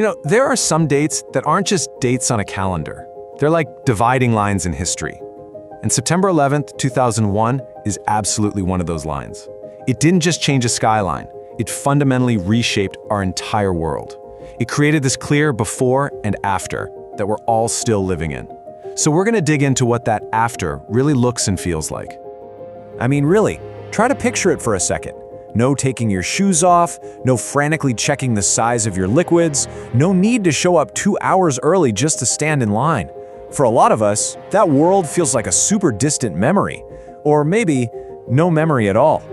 There are some dates that aren't just dates on a calendar. They're like dividing lines in history. And September 11th, 2001 is absolutely one of those lines. It didn't just change a skyline, it fundamentally reshaped our entire world. It created this clear before and after that we're all still living in. So we're gonna dig into what that after really looks and feels like. I mean, really, try to picture it for a second. No taking your shoes off, no frantically checking the size of your liquids, no need to show up 2 hours early just to stand in line. For a lot of us, that world feels like a super distant memory, or maybe no memory at all.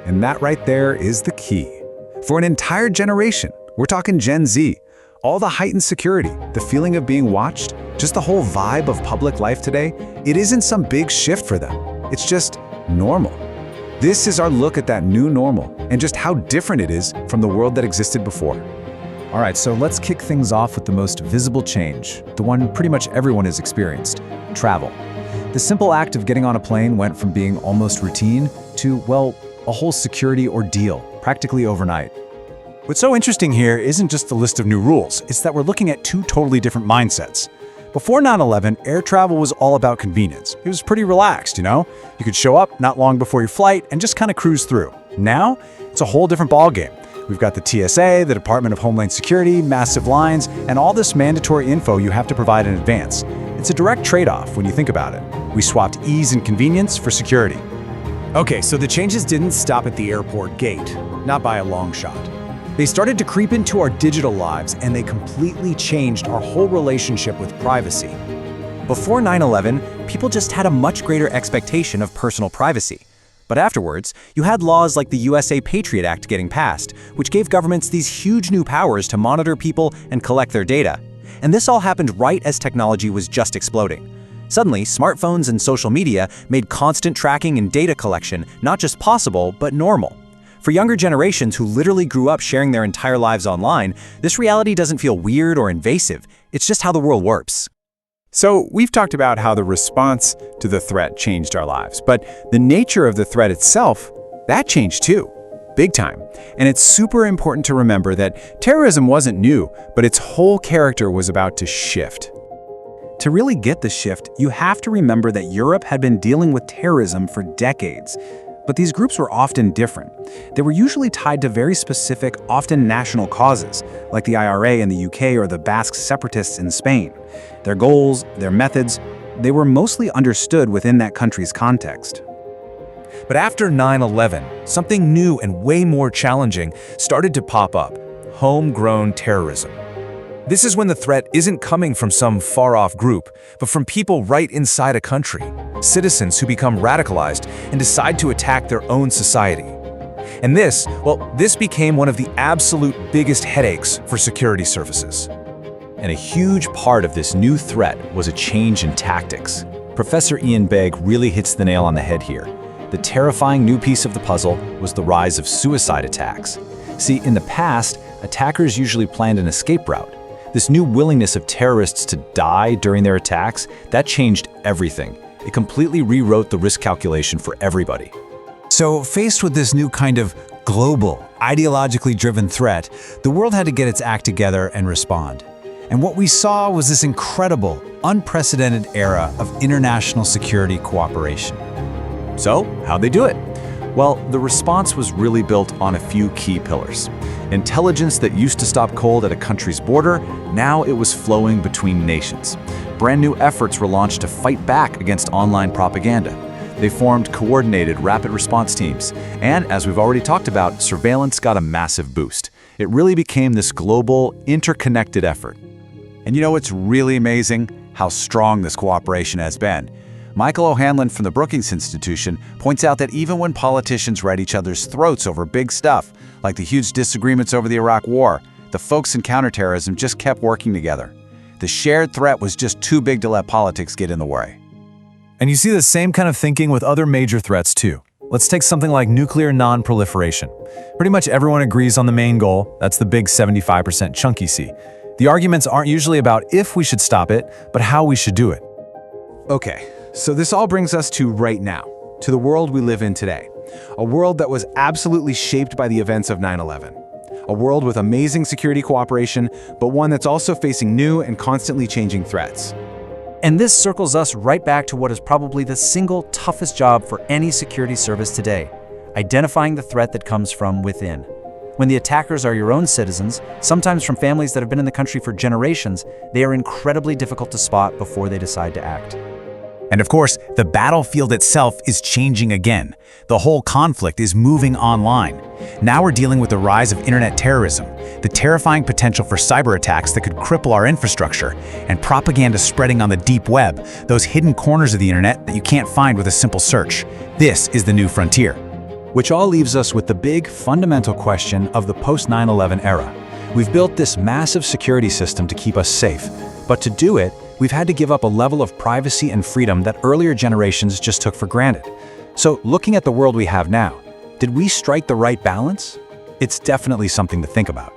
And that right there is the key. For an entire generation, we're talking Gen Z, all the heightened security, the feeling of being watched, just the whole vibe of public life today, it isn't some big shift for them. It's just normal. This is our look at that new normal and just how different it is from the world that existed before. All right, so let's kick things off with the most visible change, the one pretty much everyone has experienced: travel. The simple act of getting on a plane went from being almost routine to, well, a whole security ordeal, practically overnight. What's so interesting here isn't just the list of new rules, it's that we're looking at two totally different mindsets. Before 9/11, air travel was all about convenience. It was pretty relaxed, You could show up not long before your flight and just kind of cruise through. Now, it's a whole different ballgame. We've got the TSA, the Department of Homeland Security, massive lines, and all this mandatory info you have to provide in advance. It's a direct trade-off when you think about it. We swapped ease and convenience for security. Okay, so the changes didn't stop at the airport gate, not by a long shot. They started to creep into our digital lives, and they completely changed our whole relationship with privacy. Before 9/11, people just had a much greater expectation of personal privacy. But afterwards, you had laws like the USA Patriot Act getting passed, which gave governments these huge new powers to monitor people and collect their data. And this all happened right as technology was just exploding. Suddenly, smartphones and social media made constant tracking and data collection not just possible, but normal. For younger generations who literally grew up sharing their entire lives online, this reality doesn't feel weird or invasive. It's just how the world works. So we've talked about how the response to the threat changed our lives, but the nature of the threat itself, that changed too, big time. And it's super important to remember that terrorism wasn't new, but its whole character was about to shift. To really get the shift, you have to remember that Europe had been dealing with terrorism for decades. But these groups were often different. They were usually tied to very specific, often national causes, like the IRA in the UK or the Basque separatists in Spain. Their goals, their methods, they were mostly understood within that country's context. But after 9/11, something new and way more challenging started to pop up: homegrown terrorism. This is when the threat isn't coming from some far-off group, but from people right inside a country, citizens who become radicalized and decide to attack their own society. And this became one of the absolute biggest headaches for security services. And a huge part of this new threat was a change in tactics. Professor Ian Begg really hits the nail on the head here. The terrifying new piece of the puzzle was the rise of suicide attacks. See, in the past, attackers usually planned an escape route. This new willingness of terrorists to die during their attacks, that changed everything. It completely rewrote the risk calculation for everybody. So, faced with this new kind of global, ideologically driven threat, the world had to get its act together and respond. And what we saw was this incredible, unprecedented era of international security cooperation. So, how'd they do it? Well, the response was really built on a few key pillars. Intelligence that used to stop cold at a country's border, now it was flowing between nations. Brand new efforts were launched to fight back against online propaganda. They formed coordinated rapid response teams. And as we've already talked about, surveillance got a massive boost. It really became this global, interconnected effort. And it's really amazing how strong this cooperation has been. Michael O'Hanlon from the Brookings Institution points out that even when politicians were at each other's throats over big stuff, like the huge disagreements over the Iraq War, the folks in counterterrorism just kept working together. The shared threat was just too big to let politics get in the way. And you see the same kind of thinking with other major threats too. Let's take something like nuclear non-proliferation. Pretty much everyone agrees on the main goal, that's the big 75% chunky C. The arguments aren't usually about if we should stop it, but how we should do it. Okay, so this all brings us to right now, to the world we live in today. A world that was absolutely shaped by the events of 9/11. A world with amazing security cooperation, but one that's also facing new and constantly changing threats. And this circles us right back to what is probably the single toughest job for any security service today: identifying the threat that comes from within. When the attackers are your own citizens, sometimes from families that have been in the country for generations, they are incredibly difficult to spot before they decide to act. And of course, the battlefield itself is changing again. The whole conflict is moving online. Now we're dealing with the rise of internet terrorism, the terrifying potential for cyber attacks that could cripple our infrastructure, and propaganda spreading on the deep web, those hidden corners of the internet that you can't find with a simple search. This is the new frontier. Which all leaves us with the big, fundamental question of the post-9/11 era. We've built this massive security system to keep us safe, but to do it, we've had to give up a level of privacy and freedom that earlier generations just took for granted. So, looking at the world we have now, did we strike the right balance? It's definitely something to think about.